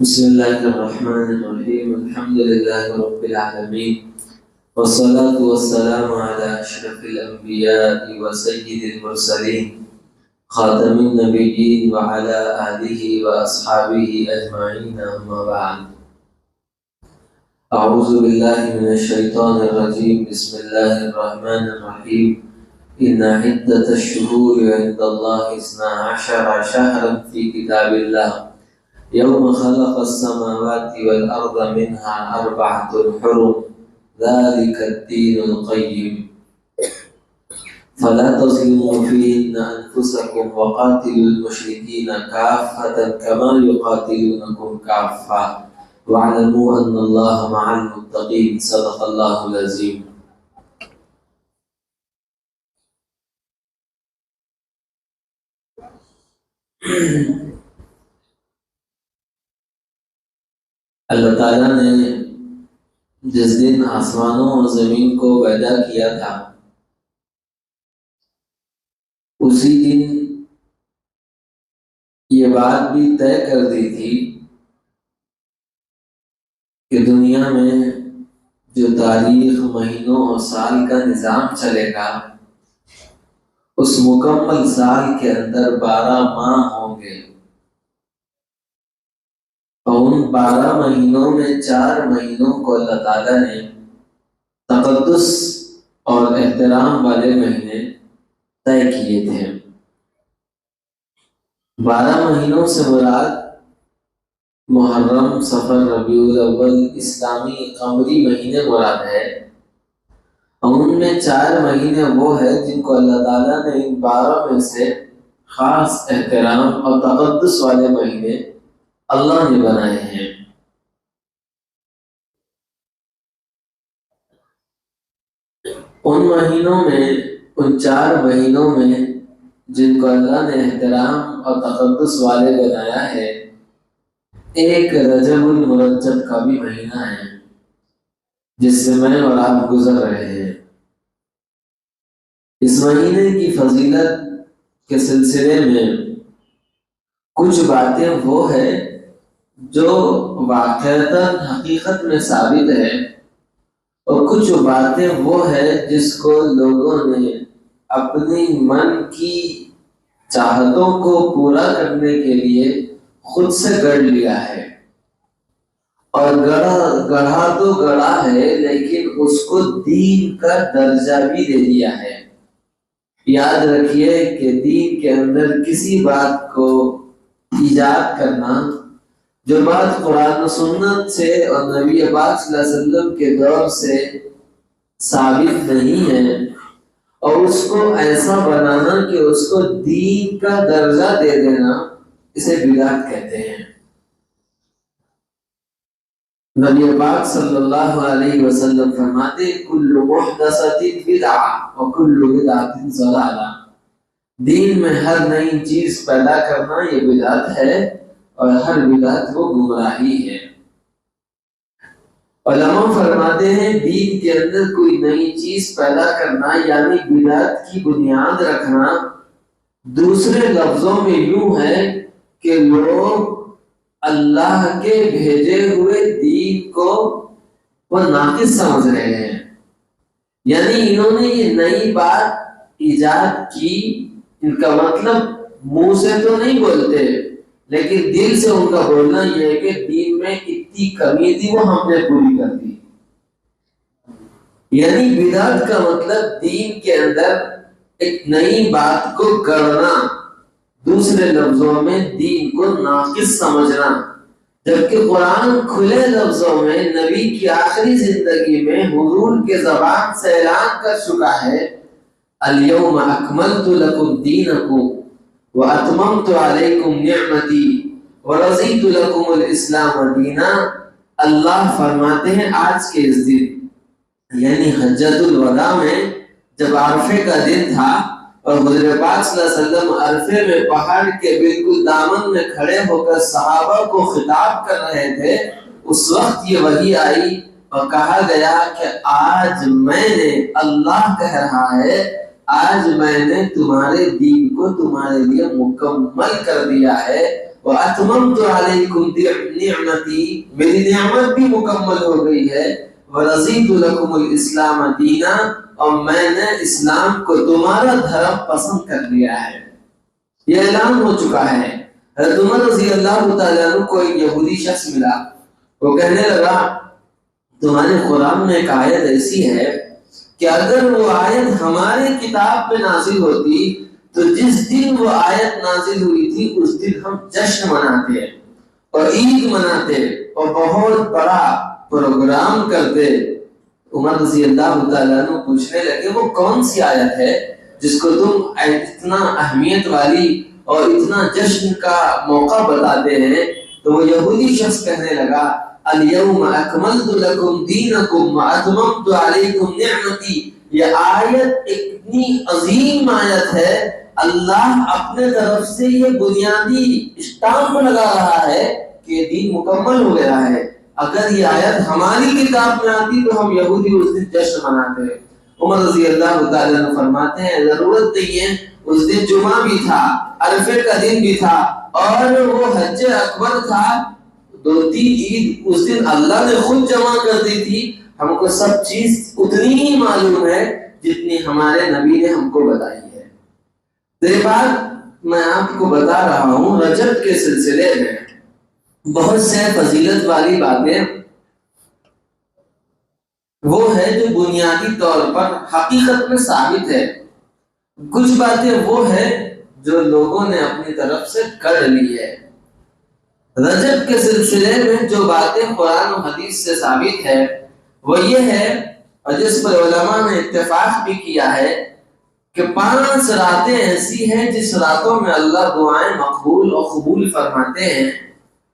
بسم الله الرحمن الرحيم الحمد لله رب العالمين والصلاة والسلام على أشرف الأنبياء وسيد المرسلين خاتم النبيين وعلى آله وأصحابه أجمعين أما بعد أعوذ بالله من الشيطان الرجيم بسم الله الرحمن الرحيم إن عدة الشهور عند الله 12 شهرا في كتاب الله يوم خلق السماوات والأرض منها 4 حرم ذلك الدين القيم فلا تظلموا فيهن أنفسكم وقاتلوا المشركين كافة كما يقاتلونكم كافة واعلموا أن الله مع المتقين صدق الله العظيم. اللہ تعالیٰ نے جس دن آسمانوں اور زمین کو پیدا کیا تھا اسی دن یہ بات بھی طے کر دی تھی کہ دنیا میں جو تاریخ مہینوں اور سال کا نظام چلے گا اس مکمل سال کے اندر 12 ماہ ہوں گے اور ان 12 مہینوں میں 4 مہینوں کو اللہ تعالیٰ نے تقدس اور احترام والے مہینے طے کیے تھے۔ 12 مہینوں سے مراد محرم، صفر، ربیع الاول اسلامی قمری مہینے مراد ہے، اور ان میں 4 مہینے وہ ہے جن کو اللہ تعالیٰ نے ان 12 میں سے خاص احترام اور تقدس والے مہینے اللہ نے بنائے ہیں۔ ان مہینوں میں، ان 4 مہینوں میں جن کو اللہ نے احترام اور تقدس والے بنایا ہے، ایک رجب المرجب کا بھی مہینہ ہے جس سے میں اور آپ گزر رہے ہیں۔ اس مہینے کی فضیلت کے سلسلے میں کچھ باتیں وہ ہے جو واقعتاً حقیقت میں ثابت ہے، اور کچھ باتیں وہ ہے جس کو لوگوں نے اپنی من کی چاہتوں کو پورا کرنے کے لیے خود سے گڑھ لیا ہے، اور گڑھا تو گڑھا ہے لیکن اس کو دین کا درجہ بھی دے دیا ہے۔ یاد رکھیے کہ دین کے اندر کسی بات کو ایجاد کرنا جو بات قرآن و سنت سے اور نبی پاک صلی اللہ علیہ وسلم کے دور سے ثابت نہیں ہے، اور اس کو ایسا بنانا کہ اس کو دین کا درجہ دے دینا، اسے بدعت کہتے ہیں۔ نبی پاک صلی اللہ علیہ وسلم فرماتے کل محدثۃ بدعہ وکل بدعۃ ضلالہ، دین میں ہر نئی چیز پیدا کرنا یہ بدعت ہے، اور ہر بدعت وہ گمراہی ہے۔ علماء فرماتے ہیں دین کے اندر کوئی نئی چیز پیدا کرنا یعنی بدعت کی بنیاد رکھنا، دوسرے لفظوں میں یوں ہے کہ لوگ اللہ کے بھیجے ہوئے دین کو وہ ناقص سمجھ رہے ہیں، یعنی انہوں نے یہ نئی بات ایجاد کی۔ ان کا مطلب منہ سے تو نہیں بولتے لیکن دل سے ان کا بولنا یہ ہے کہ دین میں اتنی کمی تھی وہ ہم نے پوری کر دی۔ یعنی بدعت کا مطلب دین کے اندر ایک نئی بات کو گڑھنا، دوسرے لفظوں میں دین کو ناقص سمجھنا، جبکہ قرآن کھلے لفظوں میں نبی کی آخری زندگی میں حضور کے زبان سے اعلان کر چکا ہے الیوم اکملت لکم دینکم وَأَتْمَمْتُ عَلَيْكُمْ نِعْمَتِي وَرَضِيتُ لَكُمُ الْإِسْلَامَ دِينًا۔ اللہ فرماتے ہیں آج کے اس دن یعنی حجۃ الوداع میں جب عرفے کا دن تھا اور حضور پاک صلی اللہ علیہ وسلم عرفے میں پہاڑ کے بالکل دامن میں کھڑے ہو کر صحابہ کو خطاب کر رہے تھے، اس وقت یہ وحی آئی اور کہا گیا کہ آج میں نے، اللہ کہہ رہا ہے، آج میں نے تمہارے دین کو تمہارے لیے مکمل کر دیا ہے، وَأَتْمَمْتُ عَلَيْكُمْ نِعْمَتِي، میری نعمت بھی مکمل ہو گئی ہے، وَرَضِيتُ لَكُمُ الْإِسْلَامَ دِينًا، اور میں نے اسلام کو تمہارا دھرم پسند کر لیا ہے۔ یہ اعلان ہو چکا ہے۔ حضرت عمر رضی اللہ تعالیٰ عنہ کو ایک یہودی شخص ملا، وہ کہنے لگا تمہارے قرآن میں ایک آیت ایسی ہے کہ اگر وہ آیت ہماری کتاب پہ نازل ہوتی تو جس دن وہ آیت نازل ہوئی تھی اس دن ہم جشن مناتے اور عید مناتے اور بہت بڑا پروگرام کرتے۔ عمر رضی اللہ تعالیٰ عنہ پوچھنے لگے وہ کون سی آیت ہے جس کو تم اتنا اہمیت والی اور اتنا جشن کا موقع بتاتے ہیں؟ تو وہ یہودی شخص کہنے لگا اليوم اکملت لکم دینکم واتممت علیکم نعمتی۔ یہ آیت اتنی عظیم آیت ہے، اللہ اپنے طرف سے یہ بنیادی اسٹامپ لگا رہا ہے کہ دین مکمل ہو گیا ہے۔ اگر یہ آیت ہماری کتاب میں آتی تو ہم یہودی اس دن جشن مناتے۔ عمر رضی اللہ تعالیٰ عنہ فرماتے ہیں ضرورت نہیں ہے، اس دن جمعہ بھی تھا، عرفے کا دن بھی تھا، اور وہ حج اکبر تھا، 2-3 عید اس دن اللہ نے خود جمع کر دی تھی۔ ہم کو سب چیز اتنی ہی معلوم ہے جتنی ہمارے نبی نے ہم کو بتائی ہے۔ یہ بات میں آپ کو بتا رہا ہوں رجب کے سلسلے میں بہت سے فضیلت والی باتیں وہ ہے جو بنیادی طور پر حقیقت میں ثابت ہے، کچھ باتیں وہ ہے جو لوگوں نے اپنی طرف سے کر لی ہے۔ رجب کے سلسلے میں جو باتیں قرآن و حدیث سے ثابت ہے وہ یہ ہے، اور جس پر علماء نے اتفاق بھی کیا ہے، کہ 5 راتیں ایسی ہیں جس راتوں میں اللہ دعائیں مقبول اور قبول فرماتے ہیں۔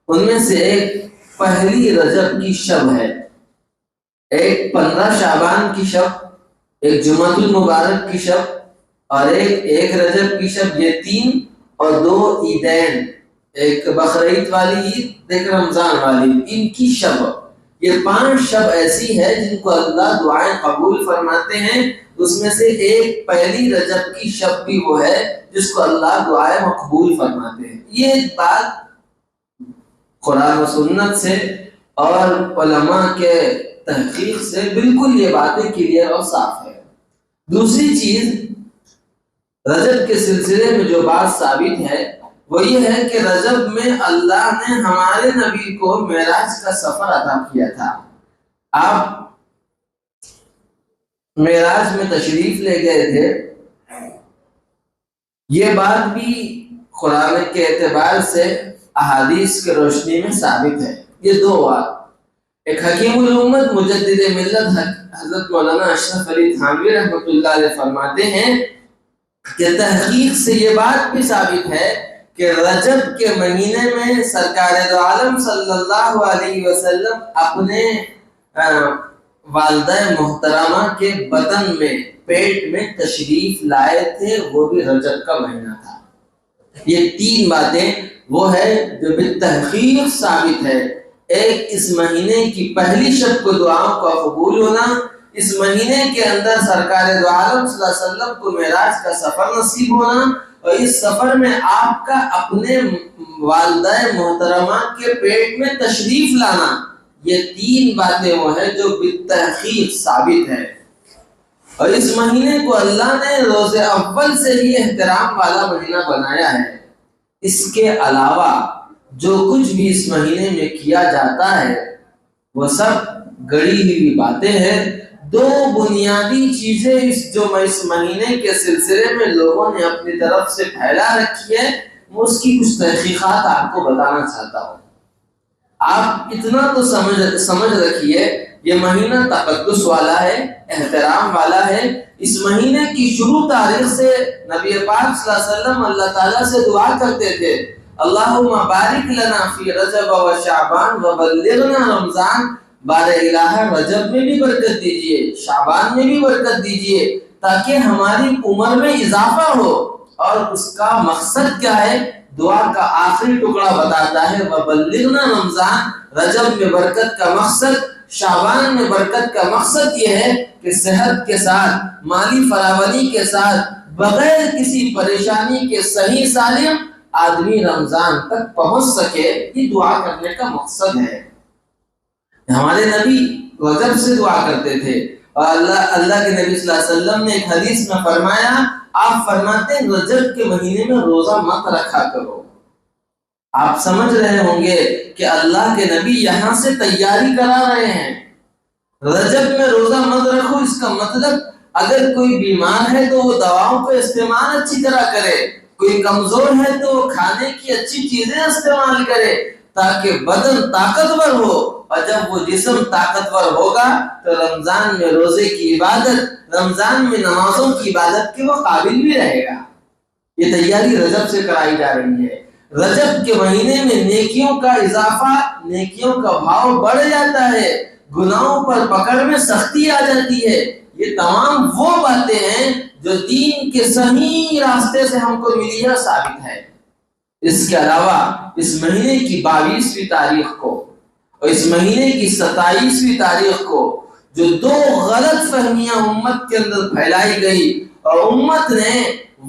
ان میں سے ایک پہلی رجب کی شب ہے، ایک 15 شعبان کی شب، ایک جمعۃ المبارک کی شب، اور ایک رجب کی شب۔ یہ 3 اور 2 عیدین، ایک بقرعید والی عید، ایک رمضان والی عید، ان کی شب۔ یہ 5 شب ایسی ہے جن کو اللہ دعائیں قبول فرماتے ہیں۔ اس میں سے ایک پہلی رجب کی شب بھی وہ ہے جس کو اللہ دعائیں مقبول فرماتے ہیں۔ یہ بات قرآن و سنت سے اور علماء کے تحقیق سے بالکل یہ باتیں کلیئر اور صاف ہے۔ دوسری چیز رجب کے سلسلے میں جو بات ثابت ہے وہ یہ ہے کہ رجب میں اللہ نے ہمارے نبی کو معراج کا سفر عطا کیا تھا۔ آپ معراج میں تشریف لے گئے تھے، یہ بات بھی قرآن کے اعتبار سے احادیث کے روشنی میں ثابت ہے۔ یہ 2 بات، ایک حکیم الامت مجدد ملت حضرت مولانا اشرف علی تھانوی رحمۃ اللہ علیہ فرماتے ہیں کہ تحقیق سے یہ بات بھی ثابت ہے کہ رجب کے مہینے میں سرکار دو عالم صلی اللہ علیہ وسلم اپنے والدہ محترمہ کے بدن میں، پیٹ میں تشریف لائے تھے، وہ بھی رجب کا مہینہ تھا۔ یہ 3 باتیں وہ ہے جو بالتحقیق ثابت ہے۔ ایک، اس مہینے کی پہلی شب کو دعاؤں کا قبول ہونا، اس مہینے کے اندر سرکار دو عالم صلی اللہ علیہ وسلم کو معراج کا سفر نصیب ہونا، اور اس سفر میں آپ کا اپنے والدہ محترمہ کے پیٹ میں تشریف لانا۔ یہ 3 باتیں وہ ہیں جو بالتحقیق ثابت ہے۔ اور اس مہینے کو اللہ نے روز اول سے ہی احترام والا مہینہ بنایا ہے۔ اس کے علاوہ جو کچھ بھی اس مہینے میں کیا جاتا ہے وہ سب گڑی ہوئی باتیں ہیں۔ 2 بنیادی چیزیں جو میں اس مہینے کے سلسلے میں لوگوں نے اپنی طرف سے پھیلا رکھی ہے، وہ اس کی کچھ تحقیقات آپ کو بتانا چاہتا ہوں۔ آپ اتنا تو سمجھ رکھیے، یہ مہینہ تقدس والا ہے، احترام والا ہے۔ اس مہینے کی شروع تاریخ سے نبی پاک صلی اللہ علیہ وسلم اللہ تعالیٰ سے دعا کرتے تھے، اللہم بارک لنا فی رجب و شعبان و بلغنا رمضان۔ بار الہ رجب میں بھی برکت دیجئے، شعبان میں بھی برکت دیجئے، تاکہ ہماری عمر میں اضافہ ہو۔ اور اس کا مقصد کیا ہے؟ دعا کا آخری ٹکڑا بتاتا ہے وَبَلِّغْنَا رمضان۔ رجب میں برکت کا مقصد، شعبان میں برکت کا مقصد یہ ہے کہ صحت کے ساتھ، مالی فراوانی کے ساتھ، بغیر کسی پریشانی کے صحیح سالم آدمی رمضان تک پہنچ سکے، یہ دعا کرنے کا مقصد ہے۔ ہمارے نبی رجب سے دعا کرتے تھے، اور اللہ کے نبی صلی اللہ علیہ وسلم نے ایک حدیث میں فرمایا، آپ فرماتے ہیں رجب کے مہینے میں روزہ مت رکھا کرو۔ آپ سمجھ رہے ہوں گے کہ اللہ کے نبی یہاں سے تیاری کرا رہے ہیں۔ رجب میں روزہ مت رکھو، اس کا مطلب اگر کوئی بیمار ہے تو وہ دواؤں کا استعمال اچھی طرح کرے، کوئی کمزور ہے تو وہ کھانے کی اچھی چیزیں استعمال کرے تاکہ بدن طاقتور ہو، اور جب وہ جسم طاقتور ہوگا تو رمضان میں روزے کی عبادت، رمضان میں نمازوں کی عبادت کے وہ قابل بھی رہے گا۔ یہ تیاری رجب سے کرائی جا رہی ہے۔ رجب کے مہینے میں نیکیوں کا اضافہ، نیکیوں کا بھاؤ بڑھ جاتا ہے، گناہوں پر پکڑ میں سختی آ جاتی ہے۔ یہ تمام وہ باتیں ہیں جو دین کے صحیح راستے سے ہم کو ملی ہے، ثابت ہے۔ اس کے علاوہ اس مہینے کی 22ویں تاریخ کو اور اس مہینے کی 27ویں تاریخ کو جو دو غلط فہمیاں امت کے اندر پھیلائی گئی، اور امت نے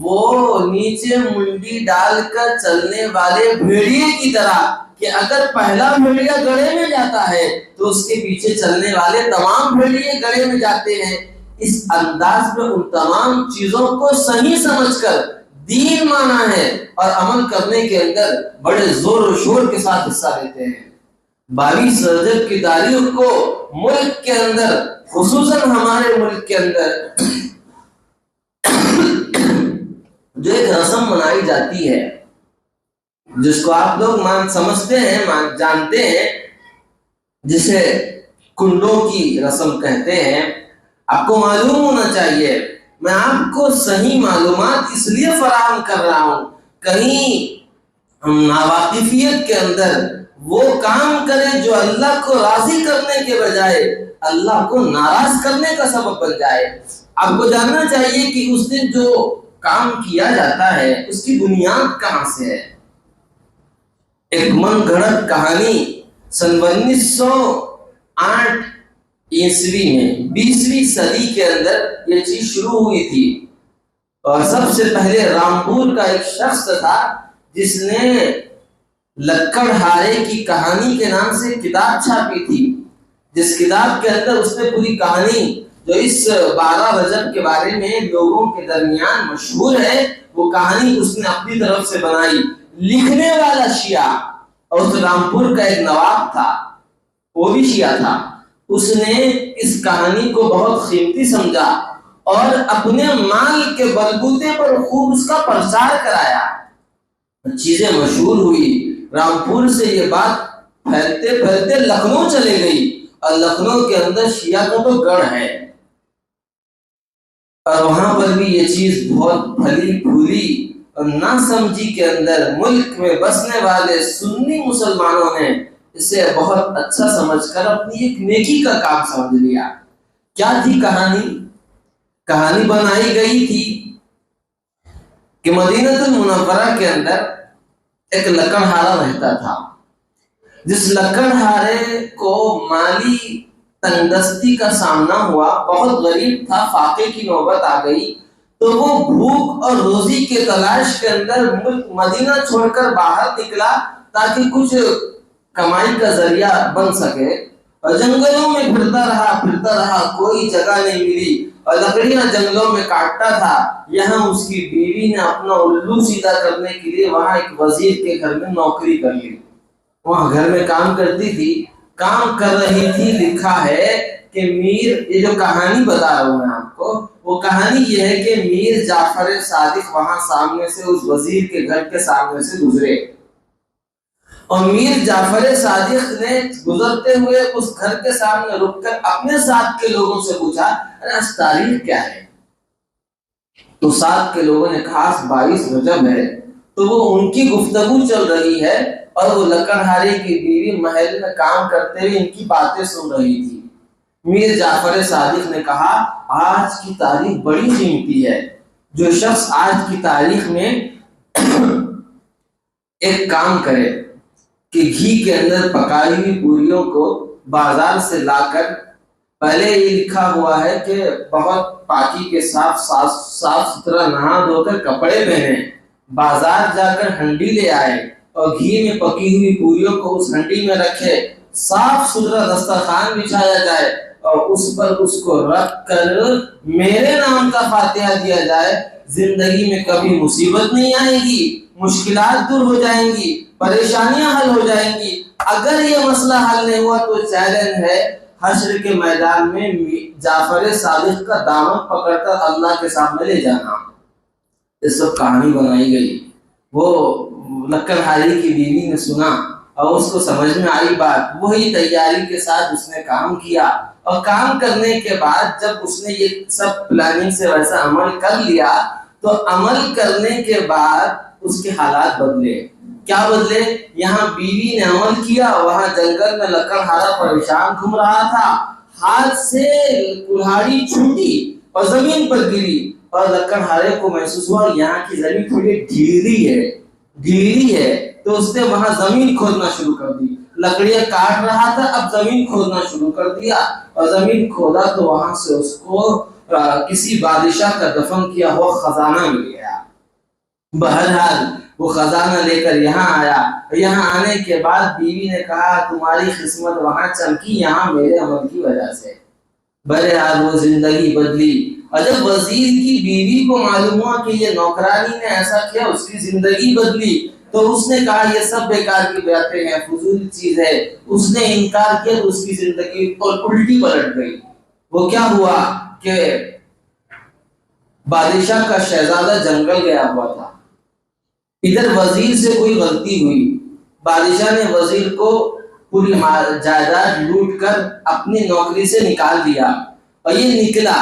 وہ نیچے منڈی ڈال کر چلنے والے بھیڑیے کی طرح کہ اگر پہلا بھیڑیا گڑھے میں جاتا ہے تو اس کے پیچھے چلنے والے تمام بھیڑیے گڑھے میں جاتے ہیں، اس انداز میں ان تمام چیزوں کو صحیح سمجھ کر دین مانا ہے اور عمل کرنے کے اندر بڑے زور و شور کے ساتھ حصہ لیتے ہیں۔ 22 رجب کی تاریخ کو ملک کے اندر، خصوصاً ہمارے ملک کے اندر جو ایک رسم منائی جاتی ہے، جس کو آپ لوگ سمجھتے ہیں، جانتے ہیں، جسے کنڈوں کی رسم کہتے ہیں۔ آپ کو معلوم ہونا چاہیے، میں آپ کو صحیح معلومات اس لیے فراہم کر رہا ہوں، کہیں ناواقفیت کے اندر وہ کام کرے جو اللہ کو راضی کرنے کے بجائے اللہ کو ناراض کرنے کا سبب بن جائے۔ آپ کو جاننا چاہیے کہ اس دن جو کام کیا جاتا ہے اس کی بنیاد کہاں سے ہے۔ ایک من گھڑت کہانی سن 1908 عیسوی میں 20ویں صدی کے اندر یہ چیز شروع ہوئی تھی، اور سب سے پہلے رامپور کا ایک شخص تھا جس نے لکڑ ہارے کی کہانی کے نام سے کتاب چھاپی تھی، جس کتاب کے اندر اس نے پوری کہانی جو اس 12 رجب کے بارے میں لوگوں کے درمیان مشہور ہے، وہ کہانی اس نے اپنی طرف سے بنائی۔ لکھنے والا شیعہ، اور اس رامپور کا ایک نواب تھا، وہ بھی شیعہ تھا، اس نے اس کہانی کو بہت قیمتی سمجھا اور اپنے مال کے بلبوتے پر خوب اس کا پرچار کرایا۔ چیزیں مشہور ہوئی، رامپور سے یہ بات پھیلتے پھیلتے لکھنؤ چلے گئی، اور لکھنؤ کے اندر شیعہ کا تو گڑھ ہے، اور وہاں پر بھی یہ چیز بہت پھلی پھولی، اور نہ سمجھی کے اندر ملک میں بسنے والے سنی مسلمانوں نے اسے بہت اچھا سمجھ کر اپنی ایک نیکی کا کام سمجھ لیا۔ کیا تھی کہانی؟ کہانی بنائی گئی تھی کہ مدینہ المنورہ کے اندر ایک لکڑہارا رہتا تھا، جس لکڑہارے کو مالی تنگدستی کا سامنا ہوا، بہت غریب تھا، فاقے کی نوبت آ گئی، تو وہ بھوک اور روزی کے تلاش کے اندر ملک مدینہ چھوڑ کر باہر نکلا تاکہ کچھ کمائی کا ذریعہ بن سکے، اور جنگلوں میں پھرتا رہا، کوئی جگہ نہیں ملی، اور لکڑیاں جنگلوں میں کاٹتا تھا۔ یہاں اس کی بیوی نے اپنا الو سیدھا کرنے کے لیے وہاں ایک وزیر کے گھر میں نوکری کر لی، وہاں گھر میں کام کرتی تھی، کام کر رہی تھی۔ لکھا ہے کہ میر، یہ جو کہانی بتا رہا ہوں میں آپ کو، وہ کہانی یہ ہے کہ میر جعفر صادق وہاں سامنے سے، اس وزیر کے گھر کے سامنے سے گزرے، اور میر جعفر صادق نے گزرتے ہوئے اس گھر کے سامنے رک کر اپنے ساتھ کے لوگوں سے پوچھا، ارے آج تاریخ کیا ہے؟ تو ساتھ کے لوگوں نے کہا 22 رجب ہے۔ تو وہ ان کی گفتگو چل رہی ہے، اور وہ لکڑہارے کی بیوی محل میں کام کرتے ہوئے ان کی باتیں سن رہی تھی۔ میر جعفر صادق نے کہا آج کی تاریخ بڑی قیمتی ہے، جو شخص آج کی تاریخ میں ایک کام کرے کہ گھی کے اندر پکائی ہوئی پوریوں کو بازار سے لا کر، پہلے یہ لکھا ہوا ہے کہ بہت پاکی کے ساتھ صاف ستھرا نہا دھو کر کپڑے پہنے، بازار جا کر ہنڈی لے آئے اور گھی میں پکی ہوئی پوریوں کو اس ہنڈی میں رکھے، صاف ستھرا دسترخوان بچھایا جائے اور اس پر اس کو رکھ کر میرے نام کا فاتحہ دیا جائے، زندگی میں کبھی مصیبت نہیں آئے گی، مشکلات دور ہو جائیں گی، پریشانیاں حل ہو جائیں گی۔ اگر یہ مسئلہ حل نہیں ہوا تو چیلنج ہے حشر کے میدان میں جعفر صادق کا دامن پکڑ کر اللہ کے سامنے لے جانا۔ اس وقت کہانی بنائی گئی، وہ لکڑہاری کی بیوی نے سنا اور اس کو سمجھ میں آئی بات، وہی تیاری کے ساتھ اس نے کام کیا، اور کام کرنے کے بعد جب اس نے یہ سب پلاننگ سے ویسا عمل کر لیا تو عمل کرنے کے بعد اس کے حالات بدلے۔ کیا بدلے؟ یہاں بیوی نے عمل کیا، وہاں جنگل میں لکڑہارا پریشان گھوم رہا تھا، ہاتھ سے کلہاڑی چھوٹی اور زمین پر گری اور لکڑہارے کو محسوس ہوا یہاں کی زمین تھوڑی ڈھیلی ہے، تو اس نے وہاں زمین کھودنا شروع کر دی۔ لکڑیاں کاٹ رہا تھا، اب زمین کھودنا شروع کر دیا اور زمین کھودا تو وہاں سے اس کو کسی بادشاہ کا دفن کیا ہوا خزانہ مل گیا۔ بہرحال وہ خزانہ لے کر یہاں آیا، یہاں آنے کے بعد بیوی نے کہا تمہاری قسمت وہاں چمکی، یہاں میرے عمل کی وجہ سے۔ بہرحال وہ زندگی بدلی، اور جب وزیر کی بیوی کو معلوم ہوا کہ یہ نوکرانی نے ایسا کیا، اس کی زندگی بدلی، تو اس نے کہا یہ سب بیکار کی باتیں ہیں، فضول چیز ہے۔ اس نے انکار کیا تو اس کی زندگی الٹی پلٹ گئی۔ وہ کیا ہوا کہ بادشاہ کا شہزادہ جنگل گیا ہوا تھا، ادھر وزیر سے کوئی غلطی ہوئی، بادشاہ نے وزیر کو پوری جائیداد لوٹ کر اپنی نوکری سے نکال دیا، اور یہ نکلا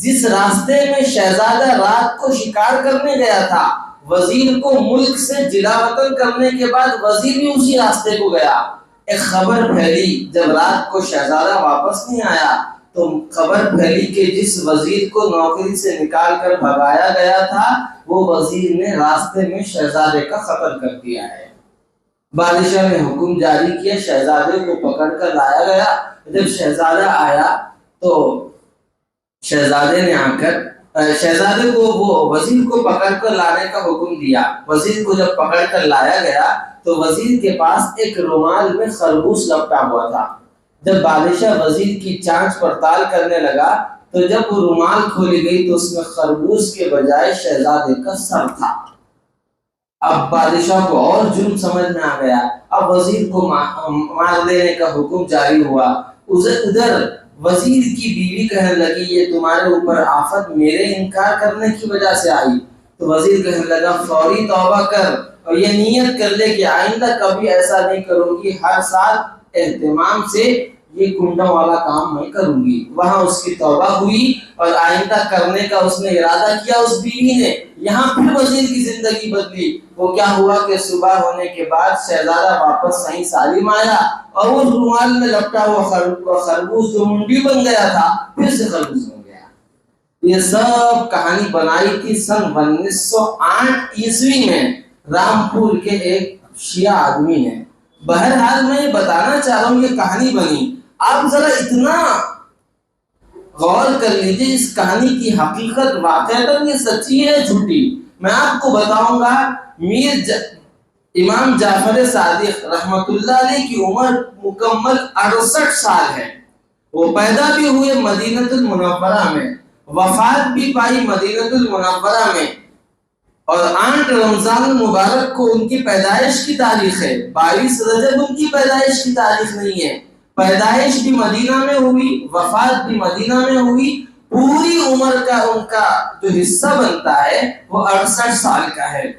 جس راستے میں شہزادہ رات کو شکار کرنے گیا تھا، وزیر کو ملک سے جلا وطن کرنے کے بعد وزیر بھی اسی راستے کو گیا۔ ایک خبر پھیلی، جب رات کو شہزادہ واپس نہیں آیا تو خبر پھیلی کہ جس وزیر کو نوکری سے نکال کر بھگایا گیا تھا وہ وزیر نے راستے میں شہزادے کا قتل کر دیا ہے۔ بادشاہ نے حکم جاری کیا، شہزادے کو پکڑ کر لایا گیا۔ جب شہزادہ آیا تو شہزادے نے آ کر شہزادے کو وہ وزیر کو پکڑ کر لانے کا حکم دیا۔ وزیر کو جب پکڑ کر لایا گیا تو وزیر کے پاس ایک رومال میں خربوز لپٹا ہوا تھا۔ جب بادشاہ وزیر کی جانچ پڑتال کرنے لگا تو جب وہ رومال کھولی گئی تو اس میں خربوز کے بجائے شہزادے کا سر تھا۔ اب بادشاہ کو اور جرم سمجھ میں آ گیا، اب وزیر کو مار دینے کا حکم جاری ہوا۔ ادھر وزیر کی بیوی کہنے لگی یہ تمہارے اوپر آفت میرے انکار کرنے کی وجہ سے آئی، تو وزیر کہنے لگا فوری توبہ کر اور یہ نیت کر لے کہ آئندہ کبھی ایسا نہیں کروں گی، ہر سال اہتمام سے یہ کنڈوں والا کام میں کروں گی۔ وہاں اس کی توبہ ہوئی اور آئندہ کرنے کا اس نے ارادہ کیا اس بیوی نے۔ یہاں پھر وزیر کی زندگی بدلی۔ وہ کیا ہوا کہ صبح ہونے کے بعد شہزادہ واپس صحیح سالم آیا اور وہ رومال میں لپٹا ہوا خربوز جو منڈی بن گیا تھا پھر سے خربوز بن گیا۔ یہ سب کہانی بنائی تھی سن 1908 عیسوی میں رامپور کے ایک شیعہ آدمی نے۔ بہرحال میں یہ بتانا چاہ رہا ہوں یہ کہانی بنی، آپ ذرا اتنا غور کر لیجیے اس کہانی کی حقیقت واقعتاً یہ سچی ہے جھوٹی۔ میں آپ کو بتاؤں گا امام جعفر صادق رحمت اللہ علیہ کی عمر مکمل 68 سال ہے۔ وہ پیدا بھی ہوئے مدینہ المنورہ میں، وفات بھی پائی مدینہ المنورہ میں، اور 8 رمضان المبارک کو ان کی پیدائش کی تاریخ ہے، 22 رجب ان کی پیدائش کی تاریخ نہیں ہے۔ پیدائش بھی مدینہ میں ہوئی، وفات بھی مدینہ میں ہوئی، پوری عمر کا ان کا جو حصہ بنتا ہے وہ 68 سال کا ہے۔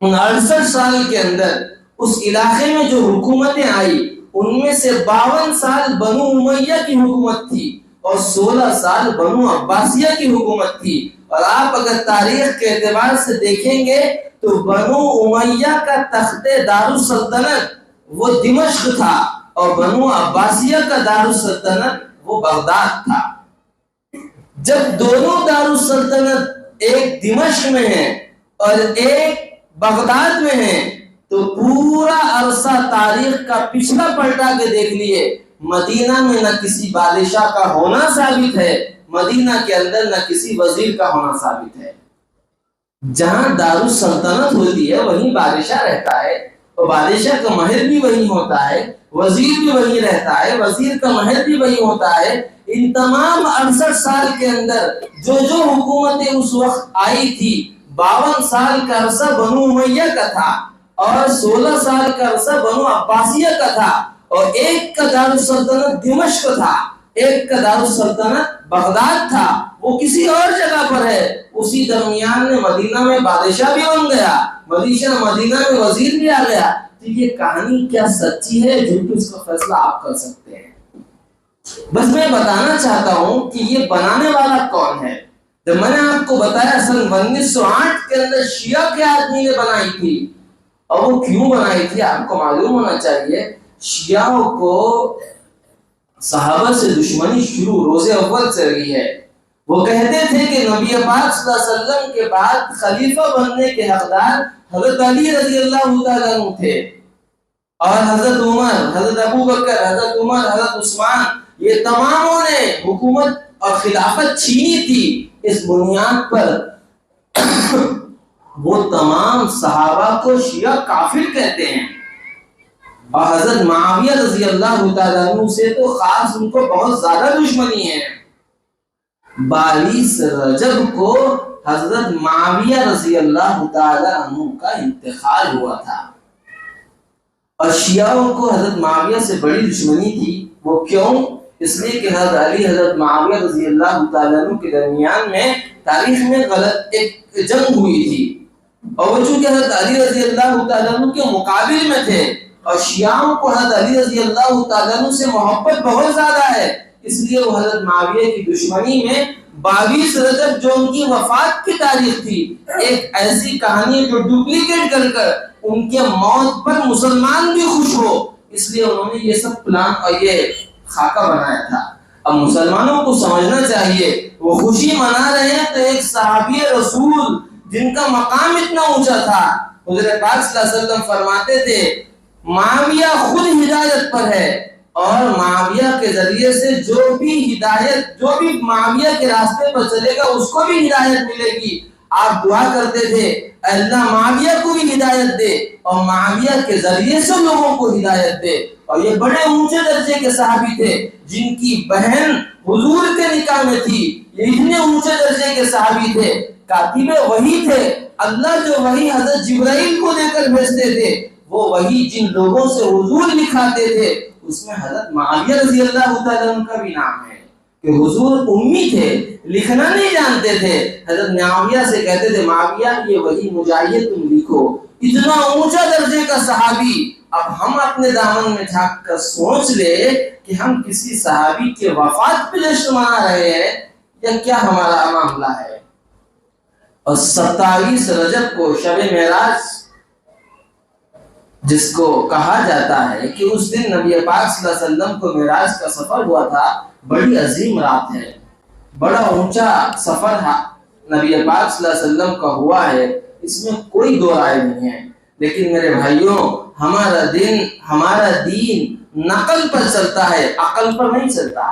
ان 68 سال کے اندر اس علاقے میں جو حکومتیں آئی ان میں سے 52 سال بنو امیہ کی حکومت تھی اور 16 سال بنو عباسیہ کی حکومت تھی۔ اور آپ اگر تاریخ کے اعتبار سے دیکھیں گے تو بنو امیہ کا تخت دارالسلطنت وہ دمشق تھا اور بنو عباسیہ کا دارالسلطنت وہ بغداد تھا۔ جب دونوں دارالسلطنت ایک دمشق میں ہیں اور ایک بغداد میں ہیں تو پورا عرصہ تاریخ کا پچھلا پلٹا کے دیکھ لیے، مدینہ میں نہ کسی بادشاہ کا ہونا ثابت ہے، مدینہ کے اندر نہ کسی وزیر کا ہونا ثابت ہے۔ جہاں دارالسلطنت ہوتی ہے وہیں بادشاہ رہتا ہے، اور بادشاہ کا محل بھی وہیں ہوتا ہے، وزیر بھی وہیں رہتا ہے، وزیر کا محل بھی وہیں ہوتا ہے۔ ان تمام 68 سال کے اندر جو جو حکومتیں اس وقت آئی تھی، 52 سال کا عرصہ بنو امیہ کا تھا، اور 16 سال کا عرصہ بنو عباسیہ کا تھا، اور ایک کا دارالسلطنت دمشق تھا، ایک کا دارالسلطنت بغداد تھا، وہ کسی اور جگہ پر ہے۔ اسی درمیان میں مدینہ میں بادشاہ بھی بن گیا، مدینہ میں وزیر بھی آ گیا۔ تو یہ کہانی کیا سچی ہے جھوٹی، اس کا فیصلہ آپ کر سکتے ہیں۔ بس میں بتانا چاہتا ہوں کہ یہ بنانے والا کون ہے۔ جب میں نے آپ کو بتایا سن 1908 کے اندر شیعہ کے آدمی نے بنائی تھی، اور وہ کیوں بنائی تھی آپ کو معلوم ہونا چاہیے۔ شیعوں کو صحابہ سے دشمنی شروع روز اول سے رہی ہے۔ وہ کہتے تھے کہ نبی پاک صلی اللہ علیہ وسلم کے بعد خلیفہ بننے کے حقدار حضرت علی رضی اللہ تعالیٰ عنہ تھے، اور حضرت عمر، حضرت ابو بکر، حضرت عمر، حضرت عثمان، یہ تماموں نے حکومت اور خلافت چھینی تھی۔ اس بنیاد پر وہ تمام صحابہ کو شیعہ کافر کہتے ہیں، اور حضرت معاویہ رضی اللہ تعالیٰ عنہ سے تو خاص ان کو بہت زیادہ دشمنی ہے۔ 22 رجب کو حضرت معاویہ رضی اللہ تعالیٰ عنہ کا انتقال ہوا تھا، اور شیعوں کو حضرت معاویہ سے بڑی دشمنی تھی۔ وہ کیوں؟ اس لیے کہ حضرت علی حضرت معاویہ رضی اللہ تعالیٰ عنہ کے درمیان میں تاریخ میں غلط ایک جنگ ہوئی تھی، اور وہ چونکہ حضرت علی رضی اللہ تعالیٰ عنہ کے مقابل میں تھے، اور شیعوں کو حضرت علی رضی اللہ تعالیٰ عنہ سے محبت بہت زیادہ ہے، اس لیے وہ حضرت معاویہ کی دشمنی میں 22 رجب جو ان کی وفات کی تاریخ تھی، ایک ایسی کہانی جو ڈپلیکیٹ کر کر ان کے موت پر مسلمان بھی خوش ہو، اس لیے انہوں نے یہ سب پلان اور یہ خاکہ بنایا تھا۔ اب مسلمانوں کو سمجھنا چاہیے، وہ خوشی منا رہے ہیں تو ایک صحابی رسول جن کا مقام اتنا اونچا تھا، حضور پاک صلی اللہ علیہ وسلم فرماتے تھے معاویہ خود ہدایت پر ہے، اور معاویہ کے ذریعے سے جو بھی معاویہ کے راستے پر چلے گا اس کو بھی ہدایت ملے گی۔ آپ دعا کرتے تھے اللہ معاویہ کو بھی ہدایت دے، اور معاویہ کے ذریعے سے لوگوں کو ہدایت دے۔ اور یہ بڑے اونچے درجے کے صحابی تھے، جن کی بہن حضور کے نکاح میں تھی، یہ اتنے اونچے درجے کے صحابی تھے۔ کاتب وحی تھے، اللہ جو وحی حضرت جبرائیل کو دے کر بھیجتے تھے، وہ وحی جن لوگوں سے حضور لکھاتے تھے اس میں حضرت معاویہ رضی اللہ تعالیٰ عنہ کا بھی نام ہے، کہ حضور امی تھے، لکھنا نہیں جانتے تھے۔ حضرت معاویہ سے کہتے تھے معاویہ یہ وحی مجاہد تم لکھو۔ اتنا اونچا درجے کا صحابی، اب ہم اپنے دامن میں جھانک کر سوچ لے کہ ہم کسی صحابی کے وفات پہ جشن منا رہے ہیں یا کیا ہمارا معاملہ ہے۔ اور 27 رجب کو شب معراج جس کو کہا جاتا ہے کہ اس دن نبی پاک صلی اللہ علیہ وسلم کو معراج کا سفر ہوا تھا، بڑی عظیم رات ہے، بڑا اونچا سفر نبی پاک صلی اللہ علیہ وسلم کا ہوا ہے، اس میں کوئی دو رائے نہیں ہے۔ لیکن میرے بھائیوں، ہمارا دین نقل پر چلتا ہے، عقل پر نہیں چلتا۔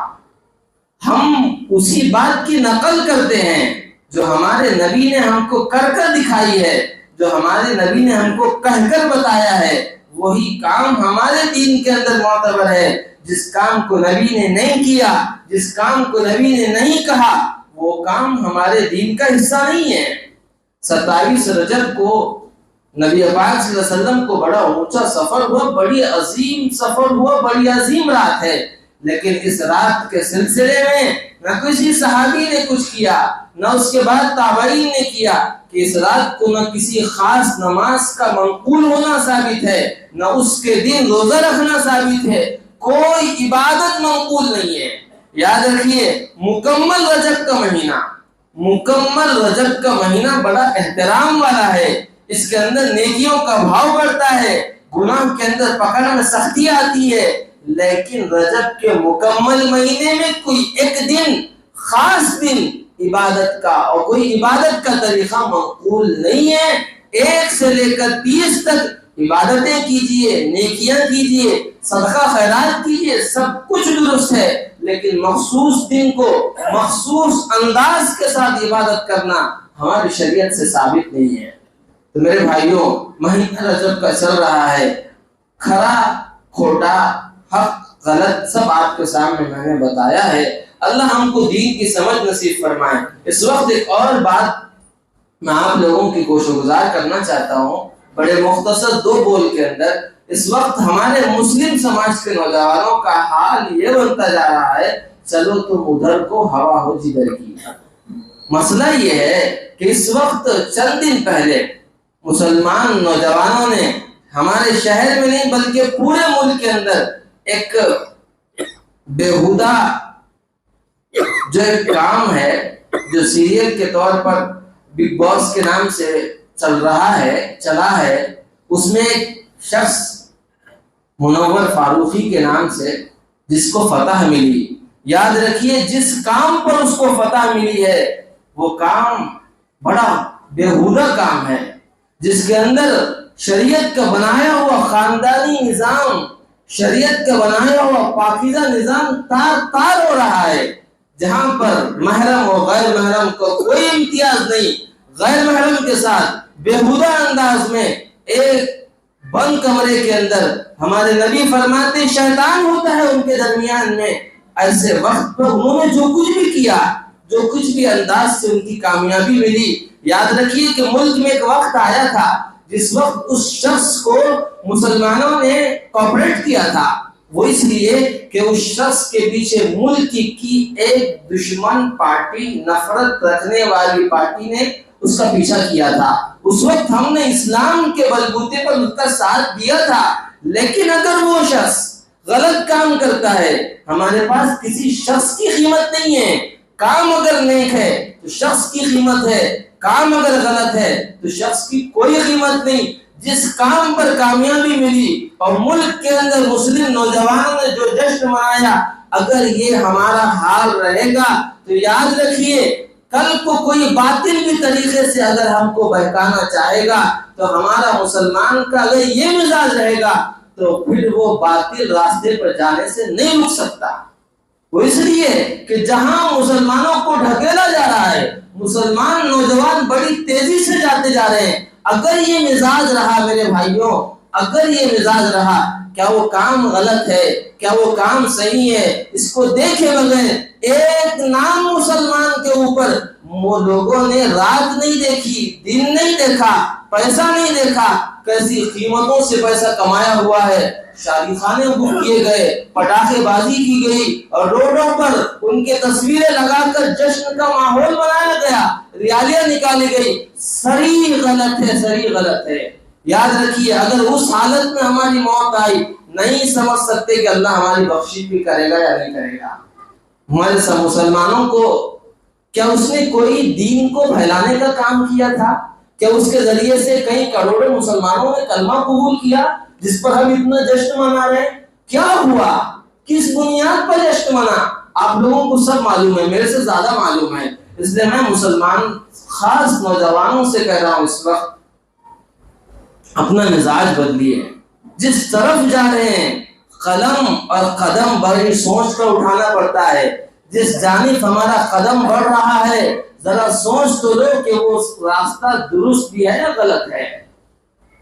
ہم اسی بات کی نقل کرتے ہیں جو ہمارے نبی نے ہم کو کر کر دکھائی ہے، جو ہمارے نبی نے ہم کو کہہ کر بتایا ہے، وہی کام ہمارے دین کے اندر معتبر ہے۔ جس کام کو نبی نے نہیں کیا، جس کام کو نبی نے نہیں کہا، وہ کام ہمارے دین کا حصہ نہیں ہے۔ 27 رجب کو نبی پاک صلی اللہ علیہ وسلم کو بڑا اونچا سفر ہوا، بڑی عظیم سفر ہوا، بڑی عظیم رات ہے۔ لیکن اس رات کے سلسلے میں نہ کسی صحابی نے کچھ کیا، نہ اس کے بعد تابعین نے کیا، کہ اس رات کو نہ کسی خاص نماز کا منقول ہونا ثابت ہے، نہ اس کے دن روزہ رکھنا ثابت ہے، کوئی عبادت منقول نہیں ہے۔ یاد رکھیے، مکمل رجب کا مہینہ بڑا احترام والا ہے، اس کے اندر نیکیوں کا بھاؤ بڑھتا ہے، گناہ کے اندر پکڑ میں سختی آتی ہے۔ لیکن رجب کے مکمل مہینے میں کوئی ایک دن، خاص دن عبادت کا اور کوئی عبادت کا طریقہ منقول نہیں ہے۔ 1 سے لے کر 30 تک عبادتیں کیجئے، نیکیاں کیجئے، صدقہ خیرات کیجئے، سب کچھ درست ہے، لیکن مخصوص دن کو مخصوص انداز کے ساتھ عبادت کرنا ہماری شریعت سے ثابت نہیں ہے۔ تو میرے بھائیوں، مہینہ رجب کا چل رہا ہے، کھرا کھوٹا حق غلط سب آپ کے سامنے میں نے بتایا ہے۔ اللہ ہم کو دین کی سمجھ نصیب فرمائے۔ اس وقت ایک اور بات میں آپ لوگوں کی گوش گزار کرنا چاہتا ہوں، بڑے مختصر 2 بول کے اندر۔ اس وقت ہمارے مسلم سماج کے نوجوانوں کا حال یہ بنتا جا رہا ہے، چلو تم ادھر کو ہوا ہو جدھر کی۔ مسئلہ یہ ہے کہ اس وقت چند دن پہلے مسلمان نوجوانوں نے ہمارے شہر میں نہیں بلکہ پورے ملک کے اندر ایک بیہودہ جو ایک کام ہے، جو سیریل کے طور پر بگ باس کے نام سے چلا ہے، اس میں ایک شخص منور فاروقی کے نام سے جس کو فتح ملی، یاد رکھیے جس کام پر اس کو فتح ملی ہے وہ کام بڑا بیہودہ کام ہے، جس کے اندر شریعت کا بنایا ہوا خاندانی نظام، شریعت کا بنایا ہوا پاکیزہ نظام تار ہو رہا ہے، جہاں پر محرم اور غیر محرم کو کوئی امتیاز نہیں۔ غیر محرم کے ساتھ بیہودہ انداز میں ایک بند کمرے کے اندر ہمارے نبی فرماتے شیطان ہوتا ہے ان کے درمیان میں۔ ایسے وقت پر انہوں نے جو کچھ بھی کیا، جو کچھ بھی انداز سے ان کی کامیابی ملی، یاد رکھیے کہ ملک میں ایک وقت آیا تھا جس وقت اس شخص کو مسلمانوں نے کوپریٹ کیا تھا، وہ اس لیے کہ اس شخص کے پیچھے ملک کی ایک دشمن پارٹی، نفرت رکھنے والی پارٹی نے اس کا پیچھا کیا تھا۔ اس وقت ہم نے اسلام کے بلبوتے پر اس کا ساتھ دیا تھا، لیکن اگر وہ شخص غلط کام کرتا ہے، ہمارے پاس کسی شخص کی قیمت نہیں ہے۔ کام اگر نیک ہے تو شخص کی قیمت ہے، کام اگر غلط ہے تو شخص کی کوئی قیمت نہیں۔ جس کام پر کامیابی ملی اور ملک کے اندر مسلم نوجوانوں نے جو جشن منایا، اگر یہ ہمارا حال رہے گا تو یاد رکھیے کل کو کوئی باطل بھی طریقے سے اگر ہم کو بہکانا چاہے گا تو ہمارا مسلمان کا اگر یہ مزاج رہے گا تو پھر وہ باطل راستے پر جانے سے نہیں رک سکتا۔ وہ اس لیے کہ جہاں مسلمانوں کو ڈھکیلا جا رہا ہے، مسلمان نوجوان بڑی تیزی سے جاتے جا رہے ہیں، اگر یہ مزاج رہا میرے بھائیوں، اگر یہ مزاج رہا، کیا وہ کام غلط ہے، کیا وہ کام صحیح ہے، اس کو دیکھے بغیر ایک نام مسلمان کے اوپر وہ لوگوں نے رات نہیں دیکھی، دن نہیں دیکھا، پیسہ نہیں دیکھا، کیسی قیمتوں سے پیسہ کمایا ہوا ہے، شادی خانے بک کیے گئے، پٹاخے بازی کی گئی اور روڈوں پر ان کے تصویریں لگا کر جشن کا ماحول بنایا گیا، ریالیاں نکالی گئی۔ سری غلط ہے، سری غلط ہے۔ یاد رکھیے اگر اس حالت میں ہماری موت آئی، نہیں سمجھ سکتے کہ اللہ ہماری بخشش بھی کرے گا یا نہیں کرے گا۔ ہمارے سب مسلمانوں کو کیا اس نے کوئی دین کو پھیلانے کا کام کیا تھا؟ کیا اس کے ذریعے سے کئی کروڑوں مسلمانوں نے کلمہ قبول کیا جس پر ہم اتنا جشن منا رہے ہیں؟ کیا ہوا؟ کس بنیاد پر جشن منا؟ آپ لوگوں کو سب معلوم ہے، میرے سے زیادہ معلوم ہے، اس لیے میں مسلمان خاص نوجوانوں سے کہہ رہا ہوں اس وقت اپنا مزاج بدلیے۔ جس طرف جا رہے ہیں قلم اور قدم بڑی سوچ کر اٹھانا پڑتا ہے۔ جس جانب ہمارا قدم بڑھ رہا ہے ذرا سوچ تو لو کہ وہ راستہ درست بھی ہے یا غلط ہے۔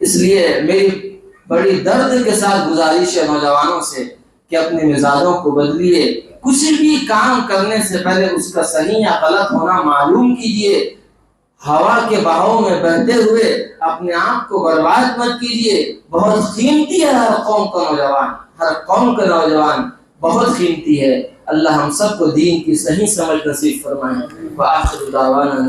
اس لیے میری بڑی درد کے ساتھ گزارش ہے نوجوانوں سے کہ اپنے مزاجوں کو بدلیے، کچھ بھی کام کرنے سے پہلے اس کا صحیح یا غلط ہونا معلوم کیجیے۔ ہوا کے بہاؤ میں بہتے ہوئے اپنے آپ کو برباد مت کیجیے۔ بہت قیمتی ہے ہر قوم کا نوجوان، ہر قوم کا نوجوان بہت قیمتی ہے۔ اللہ ہم سب کو دین کی صحیح سمجھ نصیب فرمائے۔ وآخر دعوانا